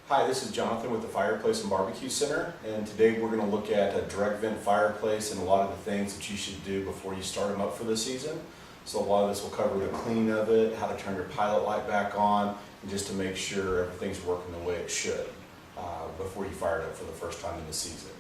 Hi, this is Jonathan with the Fireplace and Barbecue Center, and today we're going to look at a direct vent fireplace and a lot of the things that you should do before you start them up for the season. So a lot of this will cover the cleaning of it, how to turn your pilot light back on, and just to make sure everything's working the way it should before you fire it up for the first time in the season.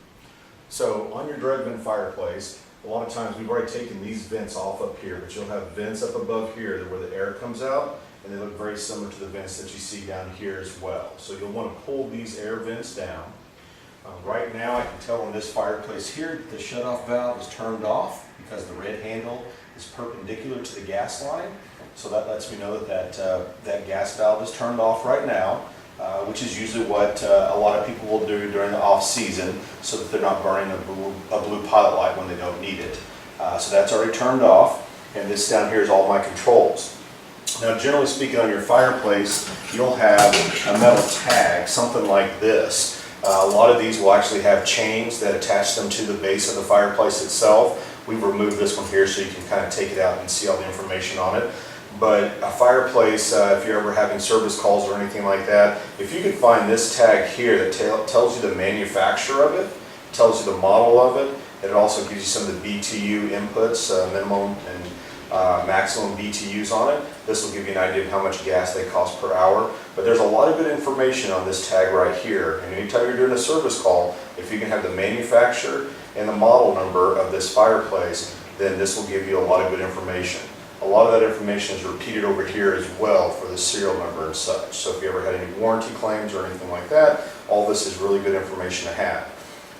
So on your direct vent fireplace, a lot of times we've already taken these vents off up here, but you'll have vents up above here where the air comes out, and they look very similar to the vents that you see down here as well. So you'll want to pull these air vents down. Right now I can tell on this fireplace here that the shutoff valve is turned off because the red handle is perpendicular to the gas line. So that lets me know that that gas valve is turned off right now, which is usually what a lot of people will do during the off season so that they're not burning a blue pilot light when they don't need it. So that's already turned off, and this down here is all my controls. Now, generally speaking, on your fireplace, you'll have a metal tag, something like this. A lot of these will actually have chains that attach them to the base of the fireplace itself. We've removed this one here so you can kind of take it out and see all the information on it. But a fireplace, if you're ever having service calls or anything like that, if you can find this tag here that tells you the manufacturer of it, tells you the model of it, and it also gives you some of the BTU inputs, minimum and maximum BTUs on it. This will give you an idea of how much gas they cost per hour. But there's a lot of good information on this tag right here. And anytime you're doing a service call, if you can have the manufacturer and the model number of this fireplace, then this will give you a lot of good information. A lot of that information is repeated over here as well for the serial number and such. So if you ever had any warranty claims or anything like that, all this is really good information to have.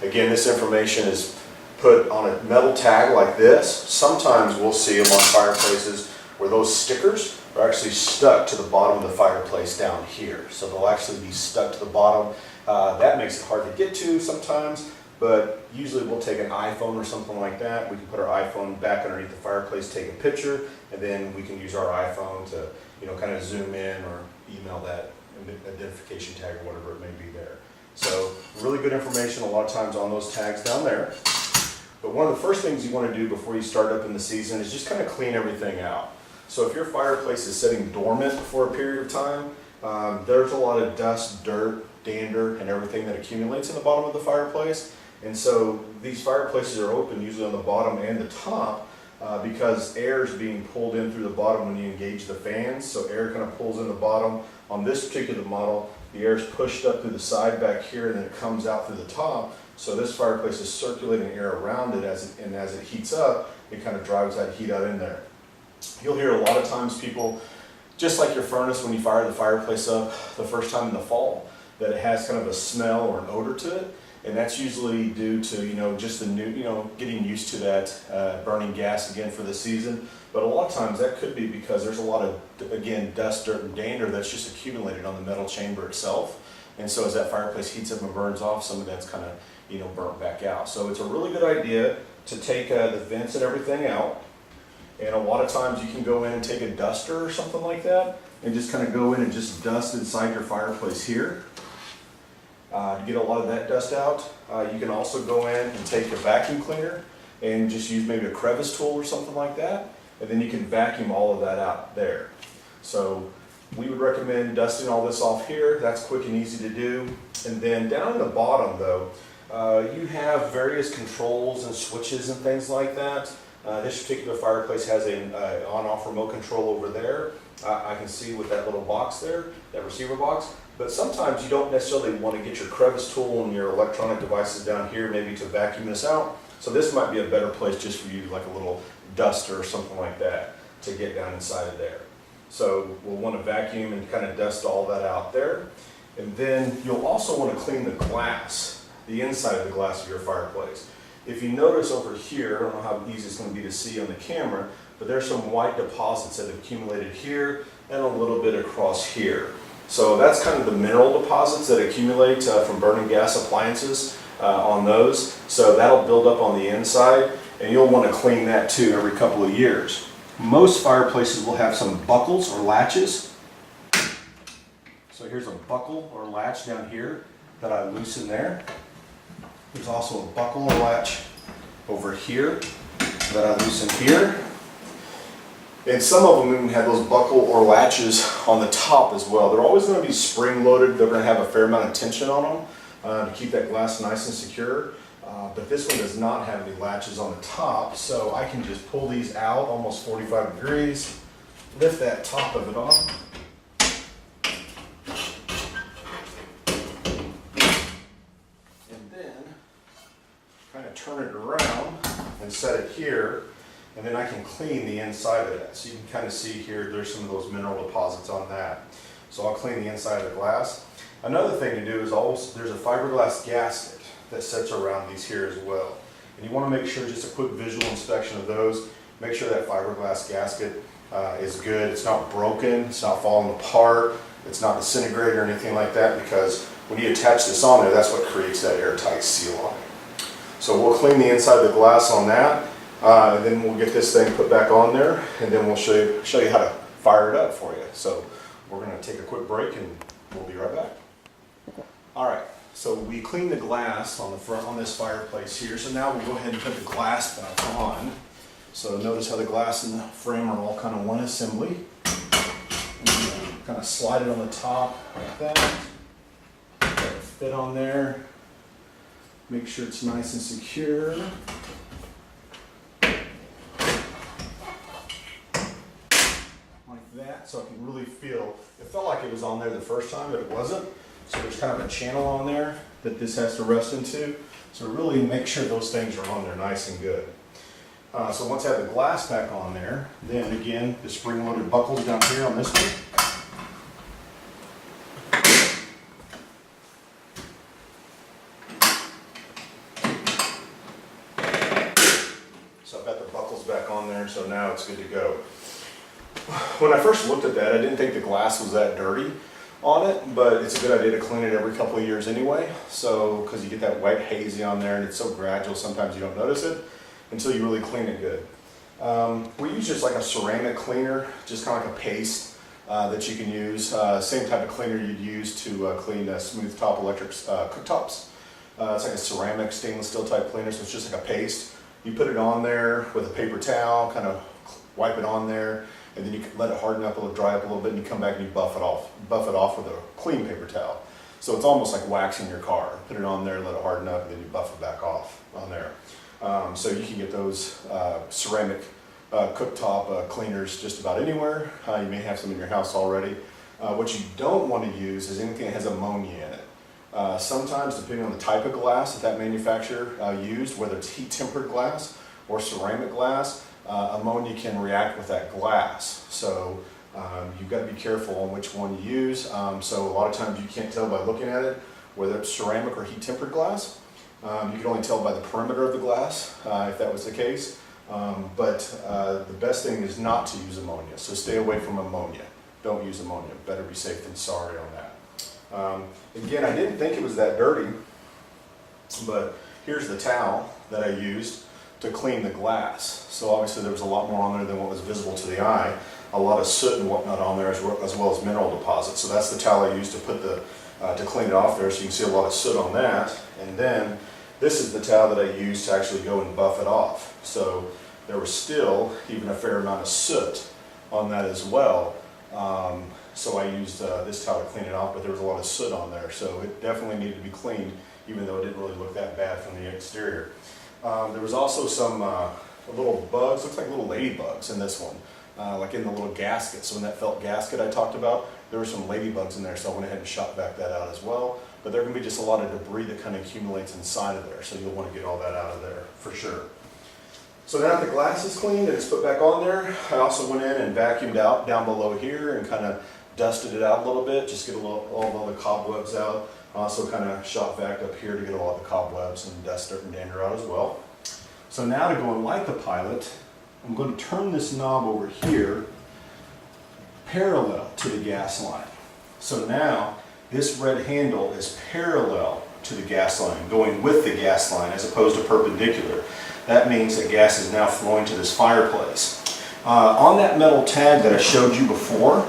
Again, this information is put on a metal tag like this. Sometimes we'll see them on fireplaces where those stickers are actually stuck to the bottom of the fireplace down here. So they'll actually be stuck to the bottom. That makes it hard to get to sometimes, but usually we'll take an iPhone or something like that. We can put our iPhone back underneath the fireplace, take a picture, and then we can use our iPhone to, kind of zoom in or email that identification tag or whatever it may be there. So really good information a lot of times on those tags down there. But one of the first things you want to do before you start up in the season is just kind of clean everything out. So if your fireplace is sitting dormant for a period of time, there's a lot of dust, dirt, dander, and everything that accumulates in the bottom of the fireplace. And so these fireplaces are open usually on the bottom and the top because air is being pulled in through the bottom when you engage the fans. So air kind of pulls in the bottom. On this particular model, the air is pushed up through the side back here and then it comes out through the top. So this fireplace is circulating air around it, and as it heats up, it kind of drives that heat out in there. You'll hear a lot of times people, just like your furnace when you fire the fireplace up the first time in the fall, that it has kind of a smell or an odor to it, and that's usually due to just the new, getting used to that burning gas again for the season. But a lot of times that could be because there's a lot of, again, dust, dirt, and dander that's just accumulated on the metal chamber itself. And so as that fireplace heats up and burns off, some of that's kind of burnt back out. So it's a really good idea to take the vents and everything out. And a lot of times you can go in and take a duster or something like that and just kind of go in and just dust inside your fireplace here to get a lot of that dust out. You can also go in and take a vacuum cleaner and just use maybe a crevice tool or something like that, and then you can vacuum all of that out there. So we would recommend dusting all this off here. That's quick and easy to do. And then down in the bottom though, you have various controls and switches and things like that. This particular fireplace has an on-off remote control over there. I can see with that little box there, that receiver box. But sometimes you don't necessarily want to get your crevice tool and your electronic devices down here maybe to vacuum this out. So this might be a better place just for you, like a little duster or something like that, to get down inside of there. So we'll want to vacuum and kind of dust all that out there. And then you'll also want to clean the glass, the inside of the glass of your fireplace. If you notice over here, I don't know how easy it's going to be to see on the camera, but there's some white deposits that have accumulated here and a little bit across here. So that's kind of the mineral deposits that accumulate from burning gas appliances on those. So that'll build up on the inside, and you'll want to clean that too every couple of years. Most fireplaces will have some buckles or latches. So here's a buckle or latch down here that I loosen there. There's also a buckle or latch over here that I loosen here. And some of them even have those buckle or latches on the top as well. They're always going to be spring loaded. They're going to have a fair amount of tension on them to keep that glass nice and secure. But this one does not have any latches on the top, so I can just pull these out almost 45 degrees, lift that top of it off. And then kind of turn it around and set it here. And then I can clean the inside of that. So you can kind of see here, there's some of those mineral deposits on that. So I'll clean the inside of the glass. Another thing to do is also, there's a fiberglass gasket that sits around these here as well. And you want to make sure, just a quick visual inspection of those, make sure that fiberglass gasket is good. It's not broken, it's not falling apart, it's not disintegrated or anything like that, because when you attach this on there, that's what creates that airtight seal on it. So we'll clean the inside of the glass on that. And then we'll get this thing put back on there, and then we'll show you how to fire it up for you. So we're going to take a quick break, and we'll be right back. All right, so we cleaned the glass on the front on this fireplace here. So now we'll go ahead and put the glass back on. So notice how the glass and the frame are all kind of one assembly. And kind of slide it on the top like that. Let it fit on there. Make sure it's nice and secure. That, so I can really feel, it felt like it was on there the first time, but it wasn't. So there's kind of a channel on there that this has to rest into. So really make sure those things are on there nice and good. So once I have the glass back on there, then again, the spring-loaded buckles down here on this one. So I've got the buckles back on there, so now it's good to go. When I first looked at that, I didn't think the glass was that dirty on it, but it's a good idea to clean it every couple of years anyway. So, because you get that white hazy on there and it's so gradual, sometimes you don't notice it until you really clean it good. We use just like a ceramic cleaner, just kind of like a paste that you can use. Same type of cleaner you'd use to clean smooth top electric cooktops. It's like a ceramic stainless steel type cleaner, so it's just like a paste. You put it on there with a paper towel, kind of wipe it on there, and then you let it harden up, dry up a little bit, and you come back and you buff it off with a clean paper towel. So it's almost like waxing your car. Put it on there, let it harden up, and then you buff it back off on there. So you can get those ceramic cooktop cleaners just about anywhere. You may have some in your house already. What you don't want to use is anything that has ammonia in it. Sometimes, depending on the type of glass that manufacturer used, whether it's heat-tempered glass or ceramic glass, ammonia can react with that glass. So you've got to be careful on which one you use. So a lot of times you can't tell by looking at it whether it's ceramic or heat-tempered glass. You can only tell by the perimeter of the glass if that was the case. But the best thing is not to use ammonia. So stay away from ammonia. Don't use ammonia. Better be safe than sorry on that. Again, I didn't think it was that dirty, but here's the towel that I used to clean the glass. So obviously there was a lot more on there than what was visible to the eye. A lot of soot and whatnot on there as well as mineral deposits. So that's the towel I used to put to clean it off there, so you can see a lot of soot on that. And then this is the towel that I used to actually go and buff it off. So there was still even a fair amount of soot on that as well. So I used this towel to clean it off, but there was a lot of soot on there. So it definitely needed to be cleaned, even though it didn't really look that bad from the exterior. There was also some little bugs, looks like little ladybugs in this one, like in the little gasket. So in that felt gasket I talked about, there were some ladybugs in there, so I went ahead and shot back that out as well. But there can be just a lot of debris that kind of accumulates inside of there, so you'll want to get all that out of there for sure. So now that the glass is cleaned and it's put back on there, I also went in and vacuumed out down below here and kind of dusted it out a little bit, just get all the cobwebs out. Also kind of shot back up here to get all the cobwebs and dust and dander out as well. So now to go and light the pilot, I'm going to turn this knob over here parallel to the gas line. So now this red handle is parallel to the gas line, going with the gas line as opposed to perpendicular. That means that gas is now flowing to this fireplace. On that metal tag that I showed you before,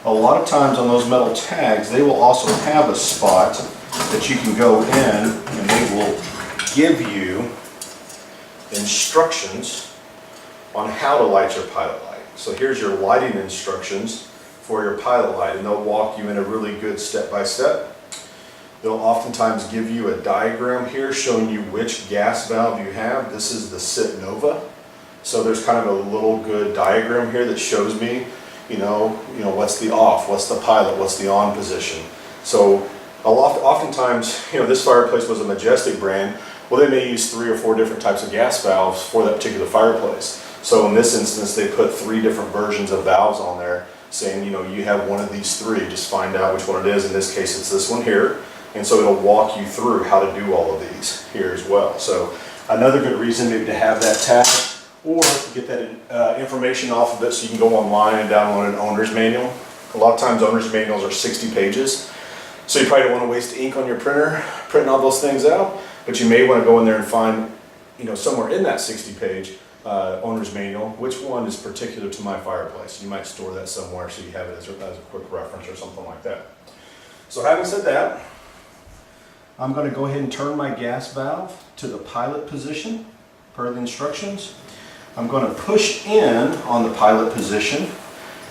a lot of times on those metal tags, they will also have a spot that you can go in and they will give you instructions on how to light your pilot light. So here's your lighting instructions for your pilot light, and they'll walk you in a really good step-by-step. They'll oftentimes give you a diagram here showing you which gas valve you have. This is the SIT Nova. So there's kind of a little good diagram here that shows me, you know what's the off, what's the pilot, what's the on position. So oftentimes, this fireplace was a Majestic brand. Well, they may use 3 or 4 different types of gas valves for that particular fireplace. So in this instance, they put 3 different versions of valves on there saying, you have one of these 3, just find out which one it is. In this case, it's this one here. And so it'll walk you through how to do all of these here as well. So another good reason maybe to have that tab, or get that information off of it so you can go online and download an owner's manual. A lot of times owner's manuals are 60 pages. So you probably don't want to waste ink on your printer, printing all those things out, but you may want to go in there and find, somewhere in that 60-page owner's manual, which one is particular to my fireplace. You might store that somewhere so you have it as a quick reference or something like that. So having said that, I'm going to go ahead and turn my gas valve to the pilot position per the instructions. I'm going to push in on the pilot position,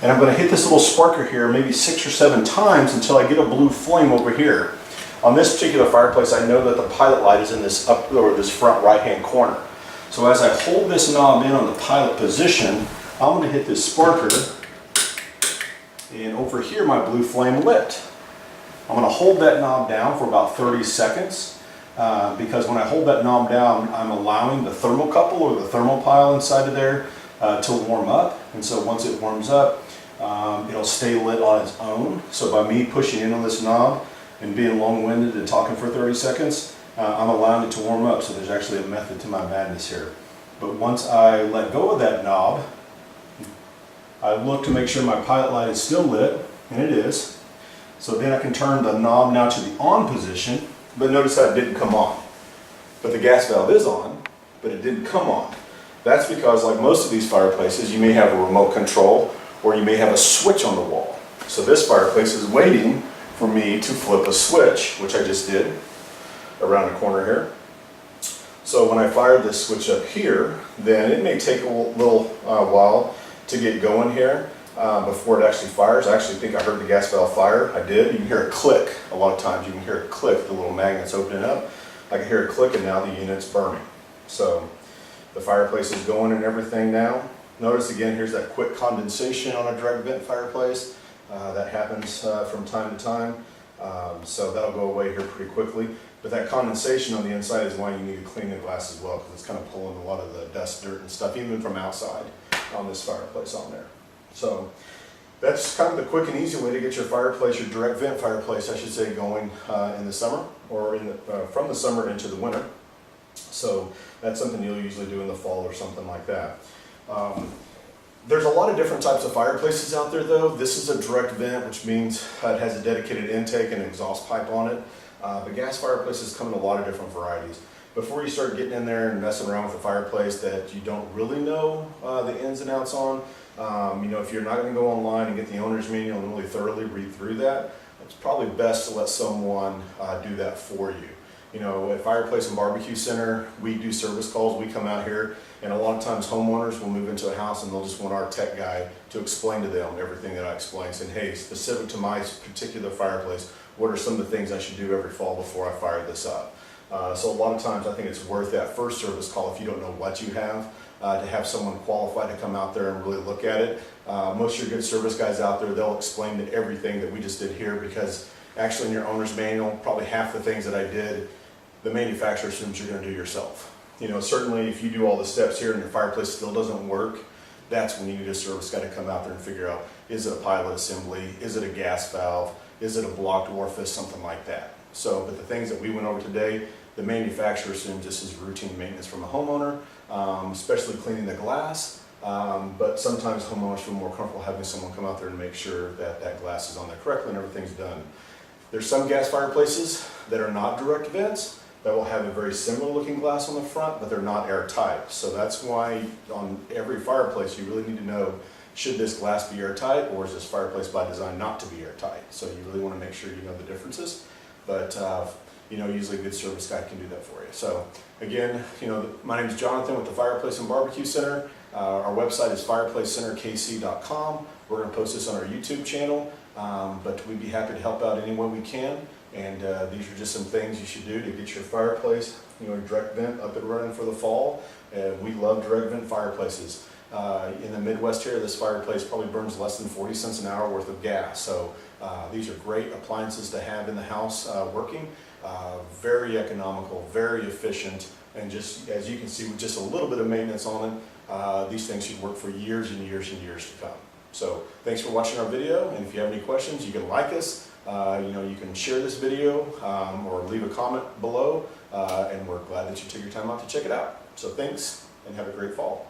and I'm going to hit this little sparker here maybe 6 or 7 times until I get a blue flame over here. On this particular fireplace, I know that the pilot light is in this this front right-hand corner. So as I hold this knob in on the pilot position, I'm going to hit this sparker, and over here my blue flame lit. I'm going to hold that knob down for about 30 seconds because when I hold that knob down, I'm allowing the thermocouple or the thermopile inside of there to warm up. And so once it warms up, it'll stay lit on its own. So by me pushing in on this knob and being long-winded and talking for 30 seconds, I'm allowing it to warm up. So there's actually a method to my madness here. But once I let go of that knob, I look to make sure my pilot light is still lit, and it is. So then I can turn the knob now to the on position, but notice how it didn't come on. But the gas valve is on, but it didn't come on. That's because, like most of these fireplaces, you may have a remote control or you may have a switch on the wall. So this fireplace is waiting for me to flip a switch, which I just did around the corner here. So when I fire this switch up here, then it may take a little while to get going here. Before it actually fires. I actually think I heard the gas valve fire. I did. You can hear it click. A lot of times you can hear it click, the little magnets opening up. I can hear it click, and now the unit's burning. So the fireplace is going and everything now. Notice again, here's that quick condensation on a direct vent fireplace. That happens from time to time. So that'll go away here pretty quickly. But that condensation on the inside is why you need to clean the glass as well, because it's kind of pulling a lot of the dust, dirt, and stuff, even from outside on this fireplace on there. So that's kind of the quick and easy way to get your fireplace, your direct vent fireplace, I should say, going in the summer, or from the summer into the winter. So that's something you'll usually do in the fall or something like that. There's a lot of different types of fireplaces out there though. This is a direct vent, which means it has a dedicated intake and an exhaust pipe on it. But gas fireplaces come in a lot of different varieties. Before you start getting in there and messing around with a fireplace that you don't really know the ins and outs on, if you're not going to go online and get the owner's manual and really thoroughly read through that, it's probably best to let someone do that for you. At Fireplace and Barbecue Center, we do service calls. We come out here, and a lot of times homeowners will move into a house and they'll just want our tech guy to explain to them everything that I explain, saying, hey, specific to my particular fireplace, what are some of the things I should do every fall before I fire this up? So a lot of times I think it's worth that first service call if you don't know what you have, to have someone qualified to come out there and really look at it. Most of your good service guys out there, they'll explain to everything that we just did here, because actually in your owner's manual, probably half the things that I did, the manufacturer assumes you're going to do yourself. Certainly if you do all the steps here and your fireplace still doesn't work, that's when you need a service guy to come out there and figure out, is it a pilot assembly, is it a gas valve, is it a blocked orifice, something like that. So, but the things that we went over today, the manufacturer assumes this is routine maintenance from a homeowner, especially cleaning the glass, but sometimes homeowners feel more comfortable having someone come out there and make sure that that glass is on there correctly and everything's done. There's some gas fireplaces that are not direct vents that will have a very similar looking glass on the front, but they're not airtight. So that's why on every fireplace you really need to know, should this glass be airtight, or is this fireplace by design not to be airtight? So you really want to make sure you know the differences. But usually a good service guy can do that for you. So again, my name is Jonathan with the Fireplace and Barbecue Center. Our website is fireplacecenterkc.com. We're going to post this on our YouTube channel, but we'd be happy to help out any way we can. And these are just some things you should do to get your fireplace, direct vent up and running for the fall. We love direct vent fireplaces. In the Midwest here, this fireplace probably burns less than 40 cents an hour worth of gas. So these are great appliances to have in the house working. Very economical, very efficient, and just as you can see, with just a little bit of maintenance on it, these things should work for years and years and years to come. So thanks for watching our video, and if you have any questions, you can like us. You can share this video or leave a comment below, and we're glad that you took your time out to check it out. So thanks, and have a great fall.